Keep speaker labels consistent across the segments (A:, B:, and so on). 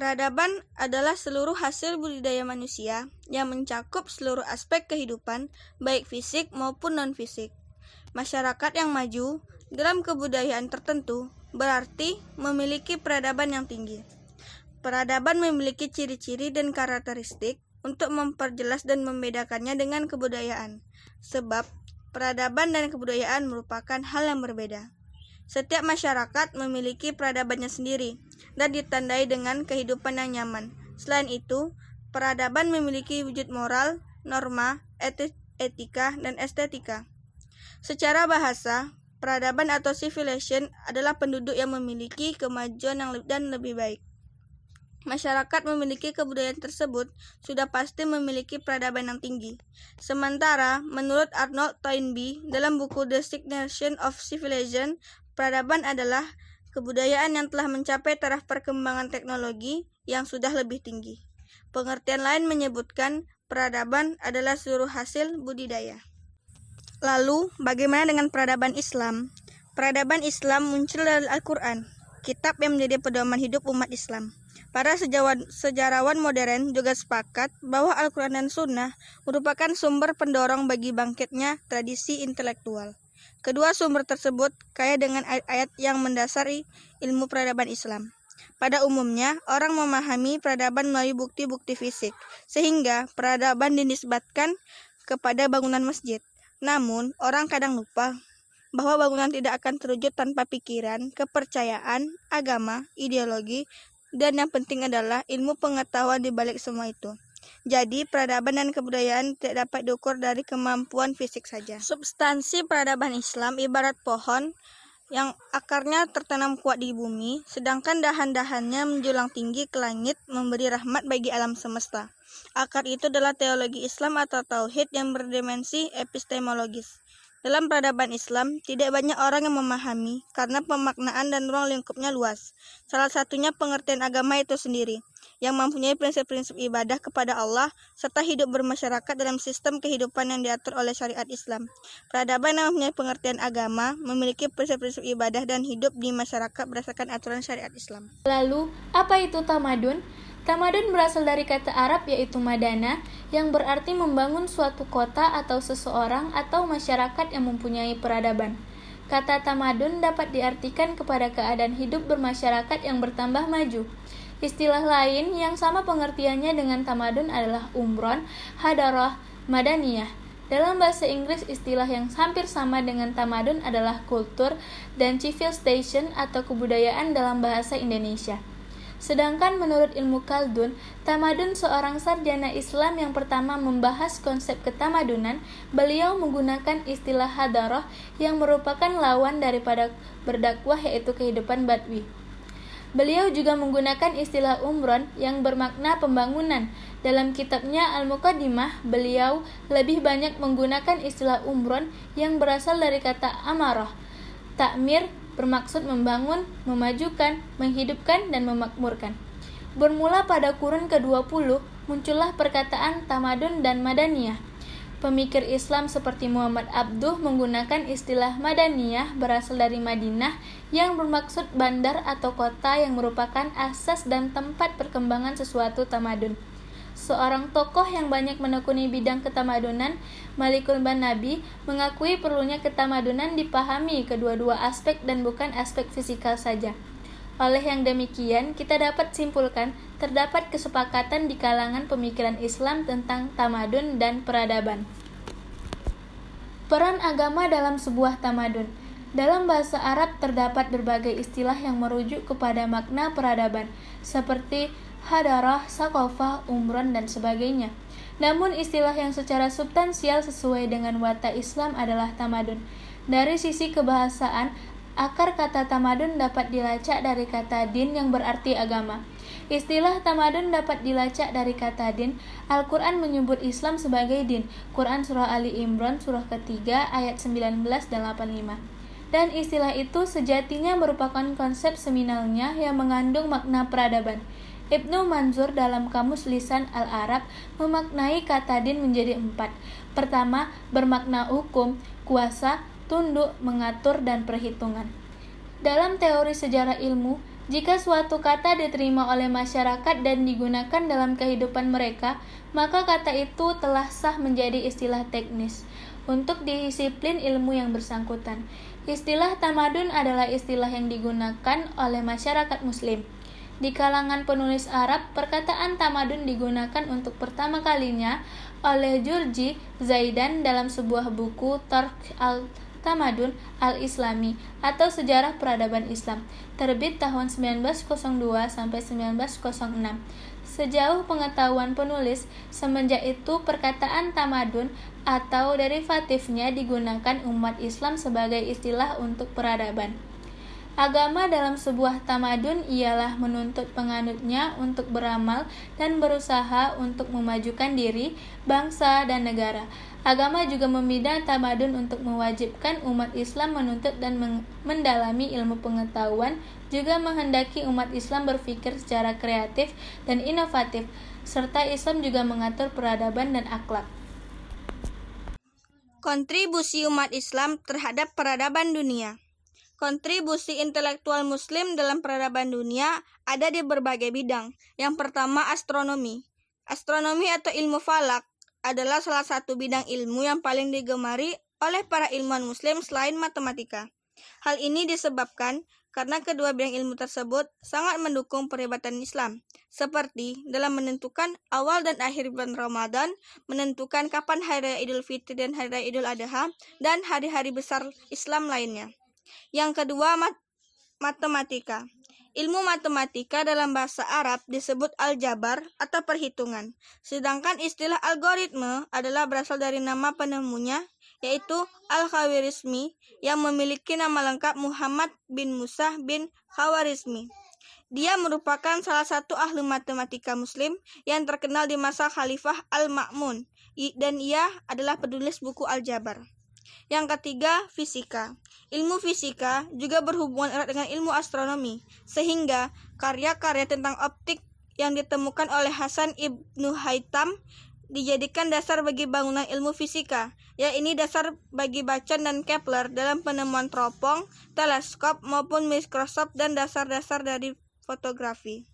A: Peradaban adalah seluruh hasil budidaya manusia yang mencakup seluruh aspek kehidupan, baik fisik maupun non-fisik. Masyarakat yang maju dalam kebudayaan tertentu berarti memiliki peradaban yang tinggi. Peradaban memiliki ciri-ciri dan karakteristik untuk memperjelas dan membedakannya dengan kebudayaan, sebab peradaban dan kebudayaan merupakan hal yang berbeda. Setiap masyarakat memiliki peradabannya sendiri dan ditandai dengan kehidupan yang nyaman. Selain itu, peradaban memiliki wujud moral, norma, etika, dan estetika. Secara bahasa, peradaban atau civilization adalah penduduk yang memiliki kemajuan dan lebih baik. Masyarakat memiliki kebudayaan tersebut sudah pasti memiliki peradaban yang tinggi. Sementara, menurut Arnold Toynbee dalam buku The Stagnation of Civilization, peradaban adalah kebudayaan yang telah mencapai taraf perkembangan teknologi yang sudah lebih tinggi. Pengertian lain menyebutkan peradaban adalah seluruh hasil budidaya. Lalu, bagaimana dengan peradaban Islam? Peradaban Islam muncul dari Al-Quran, kitab yang menjadi pedoman hidup umat Islam. Para sejarawan modern juga sepakat bahwa Al-Quran dan Sunnah merupakan sumber pendorong bagi bangkitnya tradisi intelektual. Kedua sumber tersebut kaya dengan ayat-ayat yang mendasari ilmu peradaban Islam. Pada umumnya, orang memahami peradaban melalui bukti-bukti fisik, sehingga peradaban dinisbatkan kepada bangunan masjid. Namun, orang kadang lupa bahwa bangunan tidak akan terwujud tanpa pikiran, kepercayaan, agama, ideologi, dan yang penting adalah ilmu pengetahuan di balik semua itu. Jadi, peradaban dan kebudayaan tidak dapat diukur dari kemampuan fisik saja. Substansi peradaban Islam ibarat pohon yang akarnya tertanam kuat di bumi, sedangkan dahan-dahannya menjulang tinggi ke langit memberi rahmat bagi alam semesta. Akar itu adalah teologi Islam atau tauhid yang berdimensi epistemologis. Dalam peradaban Islam, tidak banyak orang yang memahami karena pemaknaan dan ruang lingkupnya luas. Salah satunya pengertian agama itu sendiri, yang mempunyai prinsip-prinsip ibadah kepada Allah, serta hidup bermasyarakat dalam sistem kehidupan yang diatur oleh syariat Islam. Peradaban yang mempunyai pengertian agama, memiliki prinsip-prinsip ibadah dan hidup di masyarakat berdasarkan aturan syariat Islam.
B: Lalu, apa itu tamadun? Tamadun berasal dari kata Arab yaitu madana, yang berarti membangun suatu kota atau seseorang atau masyarakat yang mempunyai peradaban. Kata tamadun dapat diartikan kepada keadaan hidup bermasyarakat yang bertambah maju. Istilah lain yang sama pengertiannya dengan tamadun adalah umron, hadarah, madaniyah. Dalam bahasa Inggris, istilah yang hampir sama dengan tamadun adalah kultur dan civilization atau kebudayaan dalam bahasa Indonesia. Sedangkan menurut ilmu Khaldun, tamadun seorang sarjana Islam yang pertama membahas konsep ketamadunan, beliau menggunakan istilah hadarah yang merupakan lawan daripada berdakwah yaitu kehidupan badwi. Beliau juga menggunakan istilah umron yang bermakna pembangunan. Dalam kitabnya Al-Muqaddimah, beliau lebih banyak menggunakan istilah umron yang berasal dari kata amarah. Takmir bermaksud membangun, memajukan, menghidupkan, dan memakmurkan. Bermula pada kurun ke-20, muncullah perkataan tamadun dan madaniyah. Pemikir Islam seperti Muhammad Abduh menggunakan istilah madaniyah berasal dari Madinah yang bermaksud bandar atau kota yang merupakan asas dan tempat perkembangan sesuatu tamadun. Seorang tokoh yang banyak menekuni bidang ketamadunan, Malikul Banabi, mengakui perlunya ketamadunan dipahami kedua-dua aspek dan bukan aspek fisikal saja. Oleh yang demikian, kita dapat simpulkan terdapat kesepakatan di kalangan pemikiran Islam tentang tamadun dan peradaban. Peran agama dalam sebuah tamadun. Dalam bahasa Arab terdapat berbagai istilah yang merujuk kepada makna peradaban, seperti hadarah, sakofah, umron, dan sebagainya. Namun istilah yang secara substansial sesuai dengan watak Islam adalah tamadun. Dari sisi kebahasaan, akar kata tamadun dapat dilacak dari kata din yang berarti agama. Istilah tamadun dapat dilacak dari kata din. Al-Quran menyebut Islam sebagai din. Quran Surah Ali Imran Surah ketiga ayat 19 dan 85. Dan istilah itu sejatinya merupakan konsep seminalnya yang mengandung makna peradaban. Ibnu Manzur dalam Kamus Lisan Al-Arab memaknai kata din menjadi 4. Pertama, bermakna hukum, kuasa, tunduk, mengatur, dan perhitungan. Dalam teori sejarah ilmu, Jika suatu kata diterima oleh masyarakat dan digunakan dalam kehidupan mereka, maka kata itu telah sah menjadi istilah teknis untuk disiplin ilmu yang bersangkutan. Istilah tamadun adalah istilah yang digunakan oleh masyarakat Muslim. Di kalangan penulis Arab, perkataan tamadun digunakan untuk pertama kalinya oleh Jurji Zaidan dalam sebuah buku Tarkh al-Tamadun al-Islami atau Sejarah Peradaban Islam, terbit tahun 1902 sampai 1906. Sejauh pengetahuan penulis, semenjak itu perkataan tamadun atau derivatifnya digunakan umat Islam sebagai istilah untuk peradaban. Agama dalam sebuah tamadun ialah menuntut penganutnya untuk beramal dan berusaha untuk memajukan diri, bangsa, dan negara. Agama juga membina tamadun untuk mewajibkan umat Islam menuntut dan mendalami ilmu pengetahuan, juga menghendaki umat Islam berpikir secara kreatif dan inovatif, serta Islam juga mengatur peradaban dan akhlak.
A: Kontribusi umat Islam terhadap peradaban dunia. Kontribusi intelektual Muslim dalam peradaban dunia ada di berbagai bidang. Yang pertama, astronomi. Astronomi atau ilmu falak adalah salah satu bidang ilmu yang paling digemari oleh para ilmuwan Muslim selain matematika. Hal ini disebabkan karena kedua bidang ilmu tersebut sangat mendukung peribadatan Islam, seperti dalam menentukan awal dan akhir bulan Ramadan, menentukan kapan hari raya Idul Fitri dan hari raya Idul Adha, dan hari-hari besar Islam lainnya. Yang kedua, matematika. Ilmu matematika dalam bahasa Arab disebut aljabar atau perhitungan, sedangkan istilah algoritma adalah berasal dari nama penemunya, yaitu Al-Khawarizmi, yang memiliki nama lengkap Muhammad bin Musa bin Khawarizmi. Dia merupakan salah satu ahli matematika Muslim yang terkenal di masa Khalifah Al-Ma'mun, dan ia adalah penulis buku aljabar. Yang ketiga, fisika. Ilmu fisika juga berhubungan erat dengan ilmu astronomi, sehingga karya-karya tentang optik yang ditemukan oleh Hasan Ibnu Haytham dijadikan dasar bagi bangunan ilmu fisika, yaitu dasar bagi Bacon dan Kepler dalam penemuan teropong, teleskop, maupun mikroskop dan dasar-dasar dari fotografi.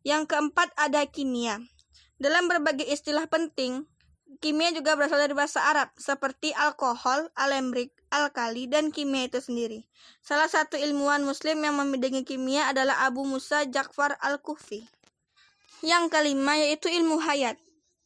A: Yang keempat, ada kimia. Dalam berbagai istilah penting, kimia juga berasal dari bahasa Arab, seperti alkohol, alembrik, alkali, dan kimia itu sendiri. Salah satu ilmuwan Muslim yang membidangi kimia adalah Abu Musa Ja'far al-Kufi. Yang kelima, yaitu ilmu hayat.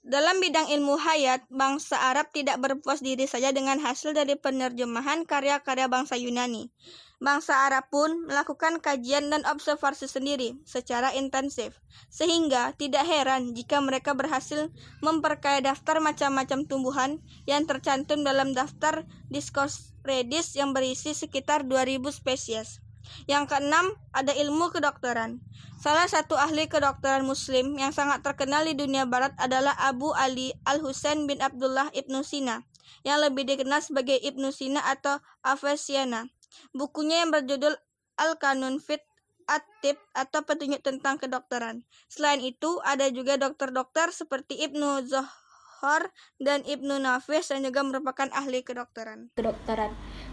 A: Dalam bidang ilmu hayat, bangsa Arab tidak berpuas diri saja dengan hasil dari penerjemahan karya-karya bangsa Yunani. Bangsa Arab pun melakukan kajian dan observasi sendiri secara intensif, sehingga tidak heran jika mereka berhasil memperkaya daftar macam-macam tumbuhan yang tercantum dalam daftar Discoredis yang berisi sekitar 2000 spesies. Yang keenam, ada ilmu kedokteran. Salah satu ahli kedokteran Muslim yang sangat terkenal di dunia barat adalah Abu Ali Al-Husain bin Abdullah Ibnu Sina, yang lebih dikenal sebagai Ibnu Sina atau Avicenna. Bukunya yang berjudul Al-Qanun fit At-Tib atau petunjuk tentang kedokteran. Selain itu, ada juga dokter-dokter seperti Ibnu Zohar dan Ibnu Nafis yang juga merupakan ahli kedokteran.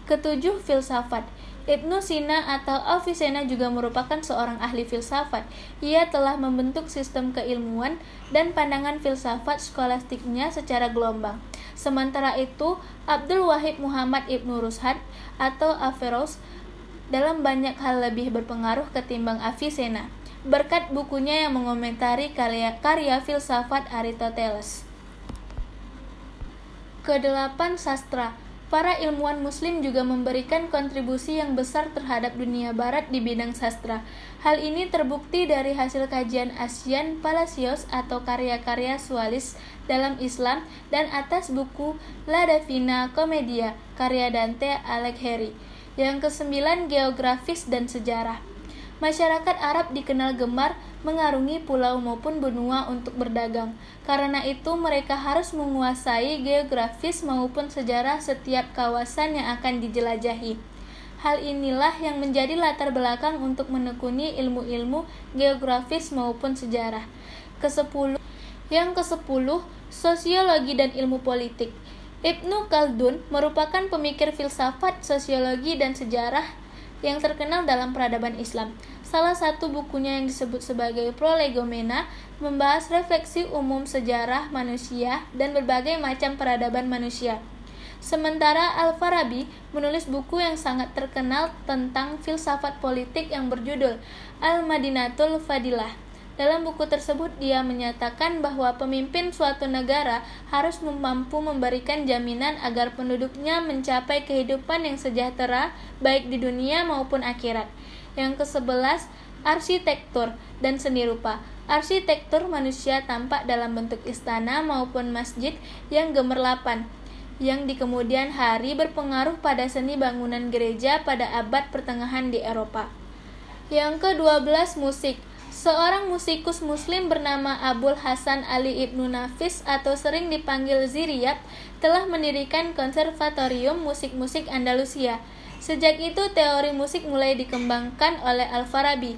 B: Ketujuh, filsafat. Ibnu Sina atau Avicenna juga merupakan seorang ahli filsafat. Ia telah membentuk sistem keilmuan dan pandangan filsafat skolastiknya secara gelombang. Sementara itu, Abdul Wahid Muhammad Ibnu Rushd atau Averroes dalam banyak hal lebih berpengaruh ketimbang Avicenna, berkat bukunya yang mengomentari karya filsafat Aristoteles. Kedelapan, sastra. Para ilmuwan Muslim juga memberikan kontribusi yang besar terhadap dunia barat di bidang sastra. Hal ini terbukti dari hasil kajian Asian Palacios atau karya-karya Sualis dalam Islam dan atas buku La Divina Commedia karya Dante Alighieri. Yang kesembilan, geografis dan sejarah. Masyarakat Arab dikenal gemar mengarungi pulau maupun benua untuk berdagang. Karena itu mereka harus menguasai geografis maupun sejarah setiap kawasan yang akan dijelajahi. Hal inilah yang menjadi latar belakang untuk menekuni ilmu-ilmu geografis maupun sejarah. Yang ke-10, sosiologi dan ilmu politik. Ibnu Khaldun merupakan pemikir filsafat, sosiologi, dan sejarah yang terkenal dalam peradaban Islam. Salah satu bukunya yang disebut sebagai Prolegomena membahas refleksi umum sejarah manusia dan berbagai macam peradaban manusia. Sementara Al-Farabi menulis buku yang sangat terkenal tentang filsafat politik yang berjudul Al-Madinatul Fadilah. Dalam buku tersebut dia menyatakan bahwa pemimpin suatu negara harus mampu memberikan jaminan agar penduduknya mencapai kehidupan yang sejahtera baik di dunia maupun akhirat. Yang ke-11, arsitektur dan seni rupa. Arsitektur manusia tampak dalam bentuk istana maupun masjid yang gemerlapan, yang di kemudian hari berpengaruh pada seni bangunan gereja pada abad pertengahan di Eropa. Yang ke-12, musik. Seorang musikus muslim bernama Abul Hasan Ali Ibnu Nafis atau sering dipanggil Ziriyab telah mendirikan konservatorium musik-musik Andalusia. Sejak itu teori musik mulai dikembangkan oleh Al-Farabi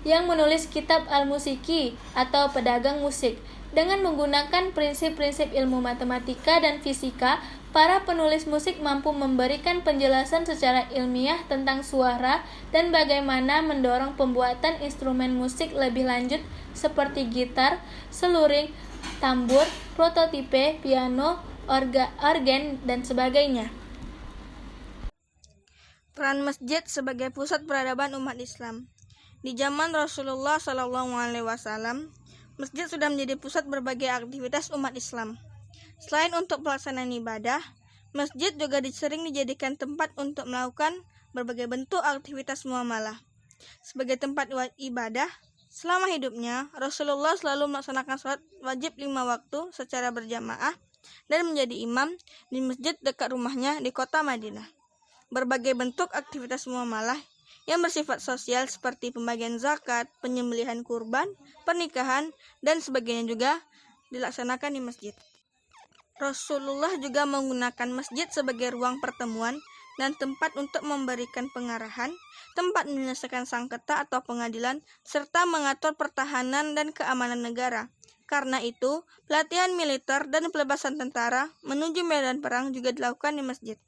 B: yang menulis kitab Al-Musiki atau pedagang musik. Dengan menggunakan prinsip-prinsip ilmu matematika dan fisika, para penulis musik mampu memberikan penjelasan secara ilmiah tentang suara dan bagaimana mendorong pembuatan instrumen musik lebih lanjut seperti gitar, seluring, tambur, prototipe, piano, organ, dan sebagainya.
A: Peran masjid sebagai pusat peradaban umat Islam. Di zaman Rasulullah SAW, masjid sudah menjadi pusat berbagai aktivitas umat Islam. Selain untuk pelaksanaan ibadah, masjid juga sering dijadikan tempat untuk melakukan berbagai bentuk aktivitas muamalah. Sebagai tempat ibadah, selama hidupnya, Rasulullah selalu melaksanakan sholat wajib 5 waktu secara berjamaah dan menjadi imam di masjid dekat rumahnya di kota Madinah. Berbagai bentuk aktivitas muamalah yang bersifat sosial seperti pembagian zakat, penyembelihan kurban, pernikahan, dan sebagainya juga dilaksanakan di masjid. Rasulullah juga menggunakan masjid sebagai ruang pertemuan dan tempat untuk memberikan pengarahan, tempat menyelesaikan sengketa atau pengadilan, serta mengatur pertahanan dan keamanan negara. Karena itu, pelatihan militer dan pelepasan tentara menuju medan perang juga dilakukan di masjid.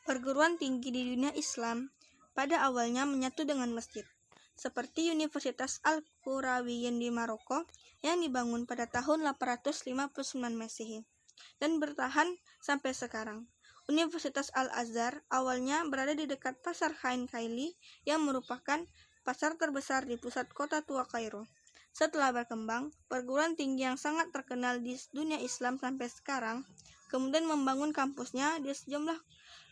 A: Perguruan tinggi di dunia Islam pada awalnya menyatu dengan masjid, seperti Universitas Al-Qurawiyyin di Maroko yang dibangun pada tahun 859 Masehi dan bertahan sampai sekarang. Universitas Al-Azhar awalnya berada di dekat Pasar Khain Kaili yang merupakan pasar terbesar di pusat kota tua Kairo. Setelah berkembang, perguruan tinggi yang sangat terkenal di dunia Islam sampai sekarang kemudian membangun kampusnya di sejumlah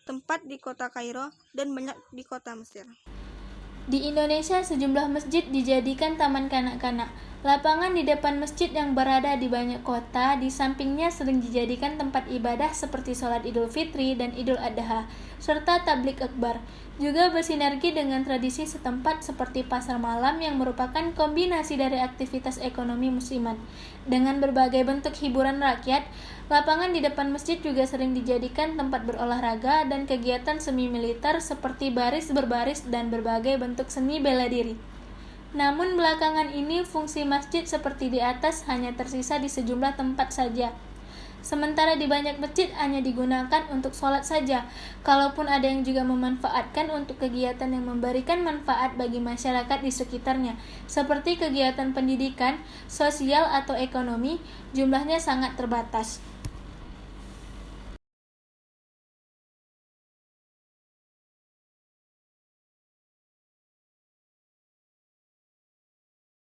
A: tempat di kota Kairo dan banyak di kota Mesir.
B: Di Indonesia, sejumlah masjid dijadikan taman kanak-kanak. Lapangan di depan masjid yang berada di banyak kota, di sampingnya sering dijadikan tempat ibadah seperti sholat Idul Fitri dan Idul Adha, serta tablik akbar. Juga bersinergi dengan tradisi setempat seperti pasar malam yang merupakan kombinasi dari aktivitas ekonomi muslimat. Dengan berbagai bentuk hiburan rakyat, lapangan di depan masjid juga sering dijadikan tempat berolahraga dan kegiatan semi militer seperti baris berbaris dan berbagai bentuk seni bela diri. Namun belakangan ini fungsi masjid seperti di atas hanya tersisa di sejumlah tempat saja. Sementara di banyak masjid hanya digunakan untuk sholat saja, kalaupun ada yang juga memanfaatkan untuk kegiatan yang memberikan manfaat bagi masyarakat di sekitarnya, seperti kegiatan pendidikan, sosial atau ekonomi, jumlahnya sangat terbatas.